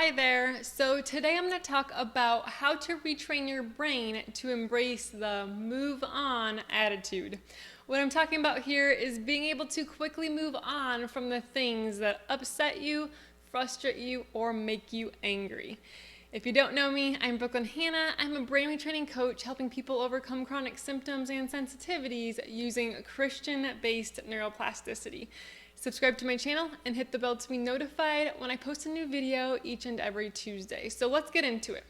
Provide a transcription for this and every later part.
Hi there. So today I'm going to talk about how to retrain your brain to embrace the move on attitude. What I'm talking about here is being able to quickly move on from the things that upset you, frustrate you, or make you angry. If you don't know me, I'm Brooklyn Hannah. I'm a brain retraining coach helping people overcome chronic symptoms and sensitivities using Christian-based neuroplasticity. Subscribe to my channel and hit the bell to be notified when I post a new video each and every Tuesday. So let's get into it.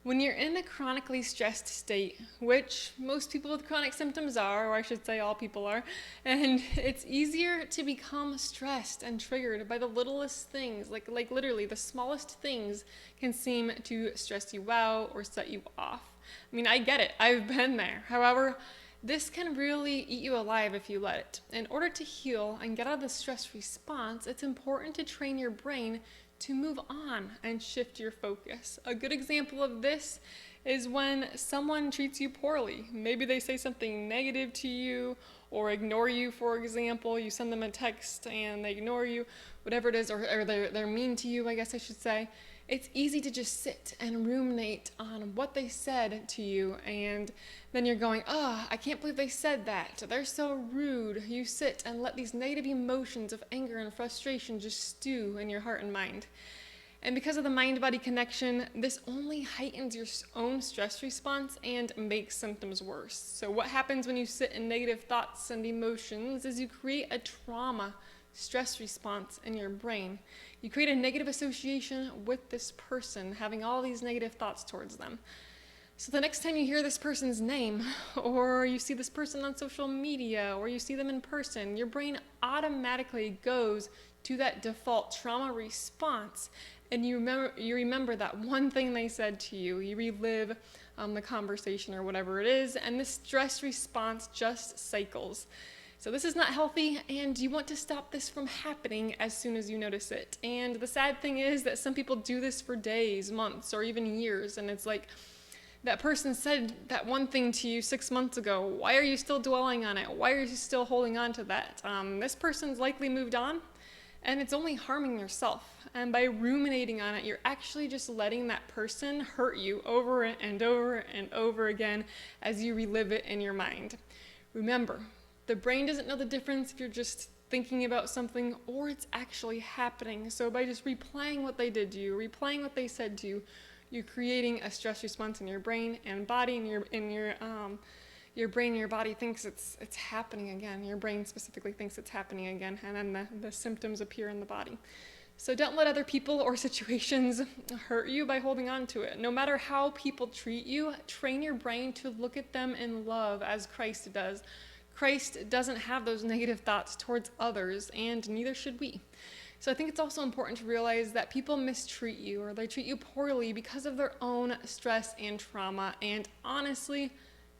When you're in a chronically stressed state, which most people with chronic symptoms are, or I should say all people are, and it's easier to become stressed and triggered by the littlest things, like literally the smallest things can seem to stress you out or set you off. I mean, I get it. I've been there. However, this can really eat you alive if you let it. In order to heal and get out of the stress response, it's important to train your brain to move on and shift your focus. A good example of this is when someone treats you poorly. Maybe they say something negative to you or ignore you, for example. You send them a text and they ignore you, whatever it is, or they're mean to you, I guess I should say. It's easy to just sit and ruminate on what they said to you, and then you're going, oh, I can't believe they said that. They're so rude. You sit and let these negative emotions of anger and frustration just stew in your heart and mind. And because of the mind-body connection, this only heightens your own stress response and makes symptoms worse. So what happens when you sit in negative thoughts and emotions is you create a trauma stress response in your brain. You create a negative association with this person, having all these negative thoughts towards them. So the next time you hear this person's name, or you see this person on social media, or you see them in person, your brain automatically goes to that default trauma response, and you remember that one thing they said to you. You relive the conversation or whatever it is, and this stress response just cycles. So this is not healthy, and you want to stop this from happening as soon as you notice it. And the sad thing is that some people do this for days, months, or even years, and it's like, that person said that one thing to you 6 months ago. Why are you still dwelling on it? Why are you still holding on to that? This person's likely moved on, and it's only harming yourself. And by ruminating on it, you're actually just letting that person hurt you over and over and over again as you relive it in your mind. Remember, the brain doesn't know the difference if you're just thinking about something or it's actually happening. So by just replaying what they did to you, replaying what they said to you, you're creating a stress response in your brain and body, and your brain and your body thinks it's happening again. Your brain specifically thinks it's happening again, and then the symptoms appear in the body. So don't let other people or situations hurt you by holding on to it. No matter how people treat you, train your brain to look at them in love as Christ does. Christ doesn't have those negative thoughts towards others, and neither should we. So I think it's also important to realize that people mistreat you or they treat you poorly because of their own stress and trauma, and honestly,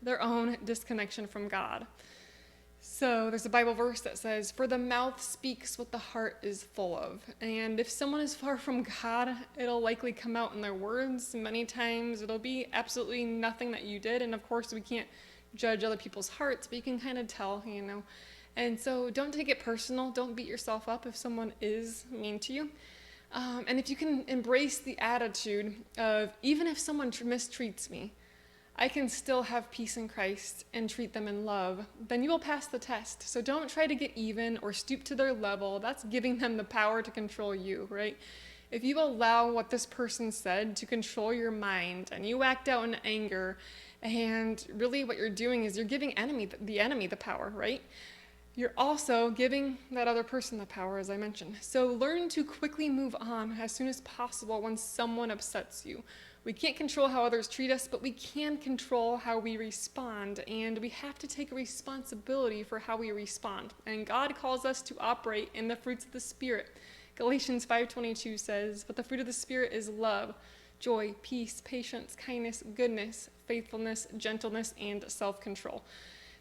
their own disconnection from God. So there's a Bible verse that says, "For the mouth speaks what the heart is full of." And if someone is far from God, it'll likely come out in their words. Many times it'll be absolutely nothing that you did, and of course we can't judge other people's hearts, but you can kind of tell, And so don't take it personal. Don't beat yourself up if someone is mean to you. And if you can embrace the attitude of, even if someone mistreats me, I can still have peace in Christ and treat them in love, then you will pass the test. So don't try to get even or stoop to their level. That's giving them the power to control you, right? If you allow what this person said to control your mind and you act out in anger, and really what you're doing is you're giving the enemy the power, right? You're also giving that other person the power, as I mentioned. So learn to quickly move on as soon as possible when someone upsets you. We can't control how others treat us, but we can control how we respond, and we have to take responsibility for how we respond. And God calls us to operate in the fruits of the Spirit. Galatians 5:22 says, "But the fruit of the Spirit is love, joy, peace, patience, kindness, goodness, faithfulness, gentleness, and self-control."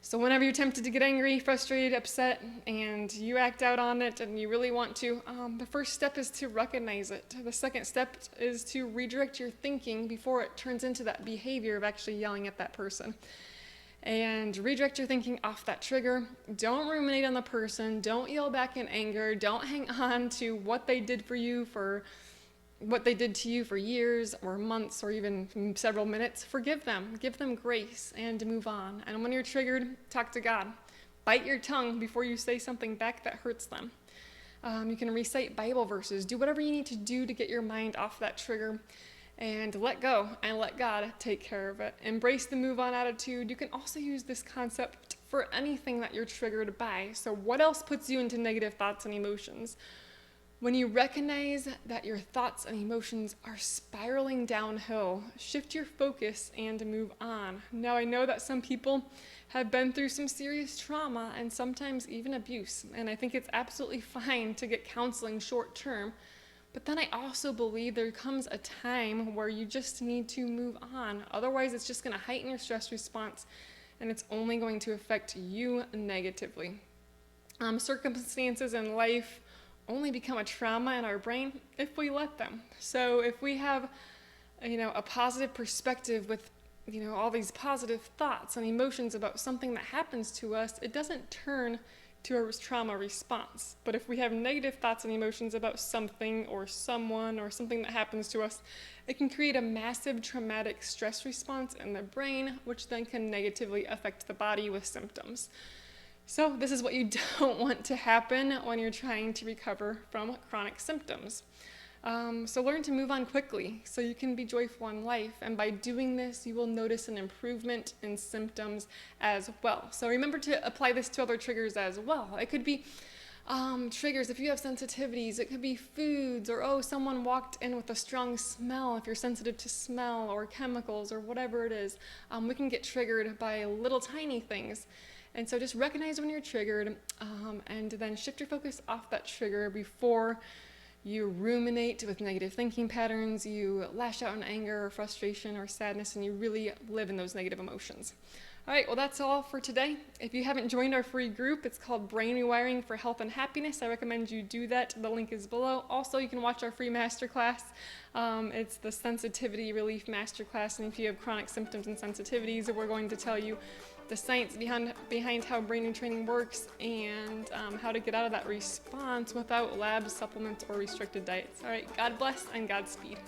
So whenever you're tempted to get angry, frustrated, upset, and you act out on it and you really want to, the first step is to recognize it. The second step is to redirect your thinking before it turns into that behavior of actually yelling at that person. And redirect your thinking off that trigger. Don't ruminate on the person. Don't yell back in anger. Don't hang on to what they did for you for what they did to you for years or months or even several minutes, forgive them, give them grace, and move on. And when you're triggered, talk to God. Bite your tongue before you say something back that hurts them. You can recite Bible verses, do whatever you need to do to get your mind off that trigger, and let go and let God take care of it. Embrace the move on attitude. You can also use this concept for anything that you're triggered by. So what else puts you into negative thoughts and emotions? When you recognize that your thoughts and emotions are spiraling downhill, shift your focus and move on. Now, I know that some people have been through some serious trauma and sometimes even abuse, and I think it's absolutely fine to get counseling short term. But then I also believe there comes a time where you just need to move on. Otherwise, it's just going to heighten your stress response, and it's only going to affect you negatively. Circumstances in life only become a trauma in our brain if we let them. So if we have, a positive perspective with, all these positive thoughts and emotions about something that happens to us, it doesn't turn to a trauma response. But if we have negative thoughts and emotions about something or someone or something that happens to us, it can create a massive traumatic stress response in the brain, which then can negatively affect the body with symptoms. So this is what you don't want to happen when you're trying to recover from chronic symptoms. So learn to move on quickly so you can be joyful in life. And by doing this, you will notice an improvement in symptoms as well. So remember to apply this to other triggers as well. It could be triggers if you have sensitivities. It could be foods, or someone walked in with a strong smell if you're sensitive to smell, or chemicals, or whatever it is. We can get triggered by little tiny things. And so just recognize when you're triggered, and then shift your focus off that trigger before you ruminate with negative thinking patterns, you lash out in anger or frustration or sadness, and you really live in those negative emotions. All right, well, that's all for today. If you haven't joined our free group, it's called Brain Rewiring for Health and Happiness. I recommend you do that. The link is below. Also, you can watch our free masterclass. It's the Sensitivity Relief Masterclass, and if you have chronic symptoms and sensitivities, we're going to tell you the science behind how brain retraining works, and how to get out of that response without labs, supplements, or restricted diets. All right, God bless and Godspeed.